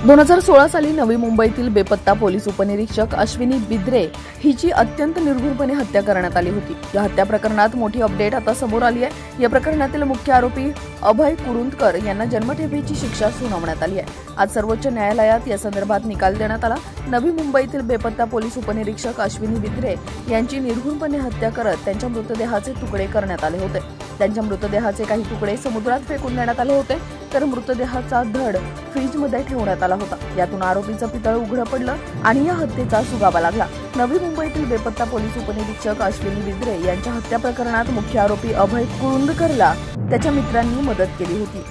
2016 साली नवी मुंबईतील बेपत्ता पोलीस उपनिरीक्षक अश्विनी बिद्रे हिची अत्यंत निर्घृणपणे हत्या करण्यात आली होती। या हत्या प्रकरणात मोठी अपडेट आता समोर आली आहे। या प्रकरणातील मुख्य आरोपी अभय कुरुंदकर यांना जन्मठेपेची शिक्षा सुनावण्यात आली आहे। आज सर्वोच्च न्यायालयात या संदर्भात निकाल देण्यात आला। नवी मुंबईतील बेपत्ता पोलीस उपनिरीक्षक अश्विनी बिद्रे यांची निर्घृणपणे हत्या करत त्यांच्या मृतदेहाचे तुकडे करण्यात आले होते। त्यांच्या मृतदेहाचे काही तुकडे समुद्रात फेकून देण्यात आले होते, तर मृतदेहाचा धड फ्रीजमध्ये ठेवण्यात आला होता। यातून आरोपीचं पितळ उघड पडलं आणि या हत्येचा सुगावा लागला। नवी मुंबईतील बेपत्ता पोलीस उपनिरीक्षक अश्विनी बिद्रे यांच्या हत्या प्रकरणात मुख्य आरोपी अभय कुरुंदकरला त्याच्या मित्रांनी मदत केली होती।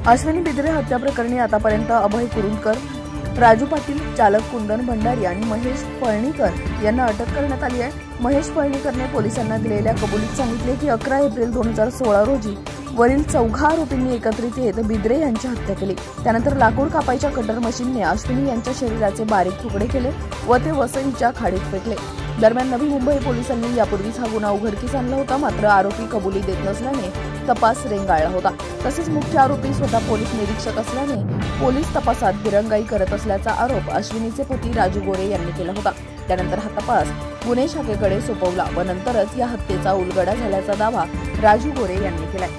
अश्विनी बिद्रे हत्या प्रकरणी आतापर्यंत अभय कुरुंदकर, राजू पाटील, चालक कुंदन भंडारी आणि महेश फळणीकर यांना अटक करण्यात आली आहे। महेश फळणीकरने पोलिसांना दिलेल्या कबुलीत सांगितले की 11 एप्रिल 2016 रोजी वरील 4 आरोपींनी एकत्रित येत बिद्रे यांची हत्या केली। त्यानंतर लाकूड कापायच्या कटर मशीनने अश्विनी यांच्या शरीराचे बारीक तुकडे केले व ते वसईच्या खाडीत फेकले। दरम्यान नवी मुंबई पोलिसांनी यापूर्वीच हा गुन्हा उघडकीस आणला होता, मात्र आरोपी कबुली देत नसल्याने तपास रेंगाळला होता। तसेच मुख्य आरोपी स्वतः पोलीस निरीक्षक असल्याने पोलीस तपासात दिरंगाई करत असल्याचा आरोप अश्विनीचे पती राजू गोरे यांनी केला होता। त्यानंतर हा तपास गुन्हे शाखेकडे सोपवला व नंतरच या हत्येचा उलगडा झाल्याचा दावा राजू गोरे यांनी केलाय।